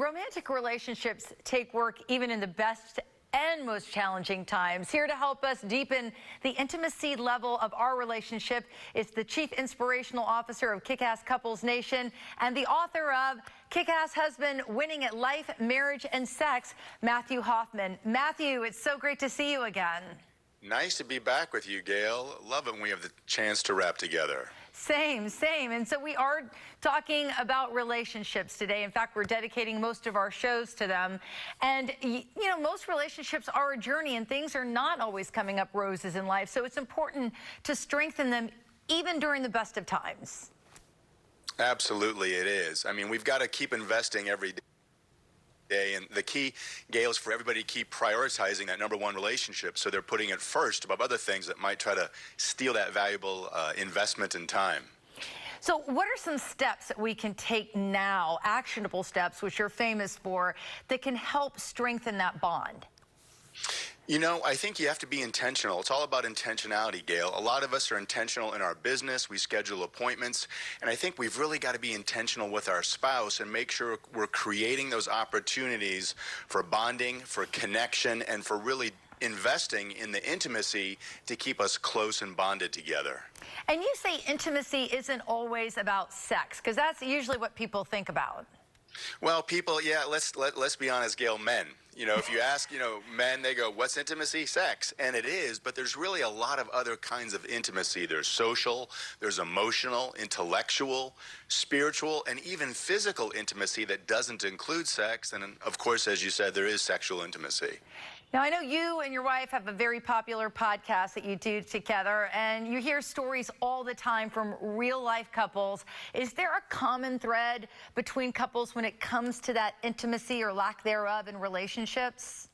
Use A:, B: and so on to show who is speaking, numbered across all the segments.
A: romantic relationships take work even in the best and most challenging times. Here to help us deepen the intimacy level of our relationship is the Chief Inspirational Officer of Kickass Couples Nation and the author of Kickass Husband, Winning at Life, Marriage, and Sex, Matthew Hoffman. Matthew, it's so great to see you again.
B: Nice to be back with you, Gail. Love it when we have the chance to rap together.
A: Same. And so we are talking about relationships today. In fact, we're dedicating most of our shows to them. And, you know, most relationships are a journey and things are not always coming up roses in life. So it's important to strengthen them even during the best of times.
B: Absolutely, it is. I mean, we've got to keep investing every day. And the key, Gail, is for everybody to keep prioritizing that #1 relationship, so they're putting it first above other things that might try to steal that valuable investment in time.
A: So what are some steps that we can take now, actionable steps, which you're famous for, that can help strengthen that bond?
B: You know, I think you have to be intentional. It's all about intentionality, Gail. A lot of us are intentional in our business. We schedule appointments. And I think we've really got to be intentional with our spouse and make sure we're creating those opportunities for bonding, for connection, and for really investing in the intimacy to keep us close and bonded together.
A: And you say intimacy isn't always about sex, because that's usually what people think about.
B: Well, people, yeah, let's be honest, Gail, men. You know, if you ask, men, they go, what's intimacy? Sex. And it is, but there's really a lot of other kinds of intimacy. There's social, there's emotional, intellectual, spiritual, and even physical intimacy that doesn't include sex. And of course, as you said, there is sexual intimacy.
A: Now, I know you and your wife have a very popular podcast that you do together, and you hear stories all the time from real-life couples. Is there a common thread between couples when it comes to that intimacy or lack thereof in relationships?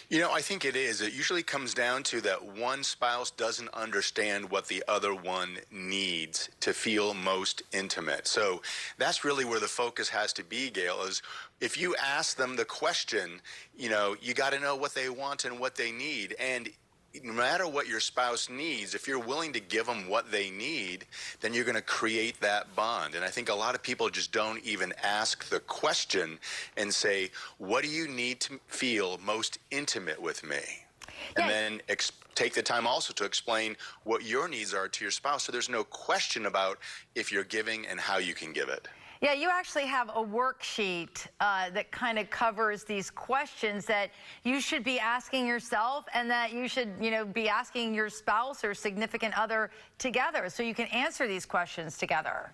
B: You know, I think it is. It usually comes down to that one spouse doesn't understand what the other one needs to feel most intimate. So that's really where the focus has to be, Gail, is if you ask them the question, you got to know what they want and what they need. And no matter what your spouse needs, if you're willing to give them what they need, then you're going to create that bond. And I think a lot of people just don't even ask the question and say, what do you need to feel most intimate with me? And then take the time also to explain what your needs are to your spouse, so there's no question about if you're giving and how you can give it.
A: Yeah, you actually have a worksheet that kind of covers these questions that you should be asking yourself and that you should, be asking your spouse or significant other together so you can answer these questions together.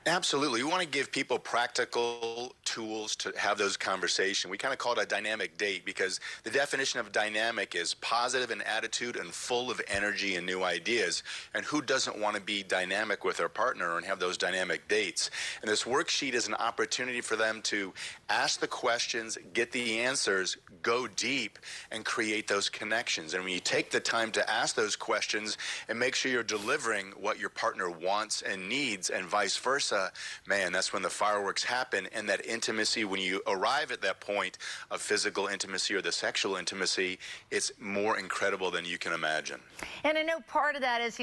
B: Absolutely. We want to give people practical tools to have those conversations. We kind of call it a dynamic date because the definition of dynamic is positive in attitude and full of energy and new ideas. And who doesn't want to be dynamic with their partner and have those dynamic dates? And this worksheet is an opportunity for them to ask the questions, get the answers, go deep, and create those connections. And when you take the time to ask those questions and make sure you're delivering what your partner wants and needs and vice versa, man, that's when the fireworks happen, and that intimacy, when you arrive at that point of physical intimacy or the sexual intimacy, it's more incredible than you can imagine.
A: And I know part of that is,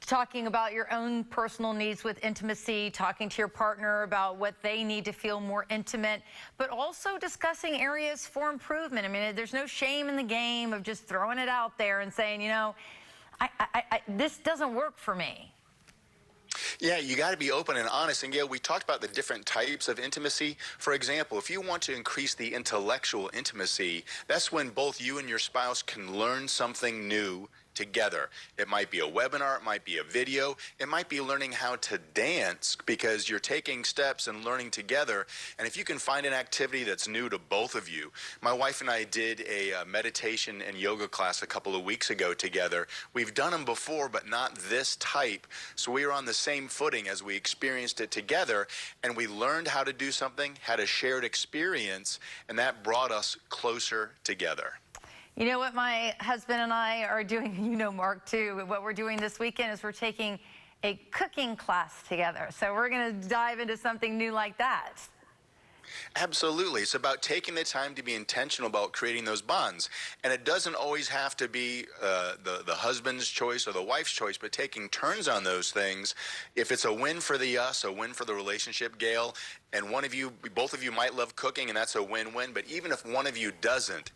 A: talking about your own personal needs with intimacy, talking to your partner about what they need to feel more intimate, but also discussing areas for improvement. I mean, there's no shame in the game of just throwing it out there and saying, this doesn't work for me.
B: Yeah, you got to be open and honest. And Gail, we talked about the different types of intimacy. For example, if you want to increase the intellectual intimacy, that's when both you and your spouse can learn something new together. It might be a webinar, it might be a video, it might be learning how to dance because you're taking steps and learning together. And if you can find an activity that's new to both of you, my wife and I did a meditation and yoga class a couple of weeks ago together. We've done them before, but not this type. So we were on the same footing as we experienced it together, and we learned how to do something, had a shared experience, and that brought us closer together.
A: You know what my husband and I are doing, Mark, too. What we're doing this weekend is we're taking a cooking class together. So we're going to dive into something new like that.
B: Absolutely. It's about taking the time to be intentional about creating those bonds. And it doesn't always have to be the husband's choice or the wife's choice, but taking turns on those things. If it's a win for the us, a win for the relationship, Gail, and both of you might love cooking, and that's a win-win, but even if one of you doesn't,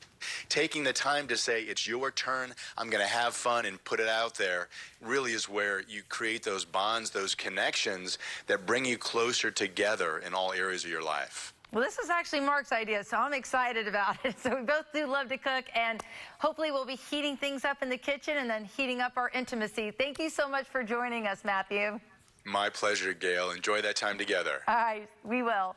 B: taking the time to say, it's your turn, I'm going to have fun and put it out there, really is where you create those bonds, those connections that bring you closer together in all areas of your life.
A: Well, this is actually Mark's idea, so I'm excited about it. So we both do love to cook, and hopefully we'll be heating things up in the kitchen and then heating up our intimacy. Thank you so much for joining us, Matthew.
B: My pleasure, Gail. Enjoy that time together.
A: All right, we will.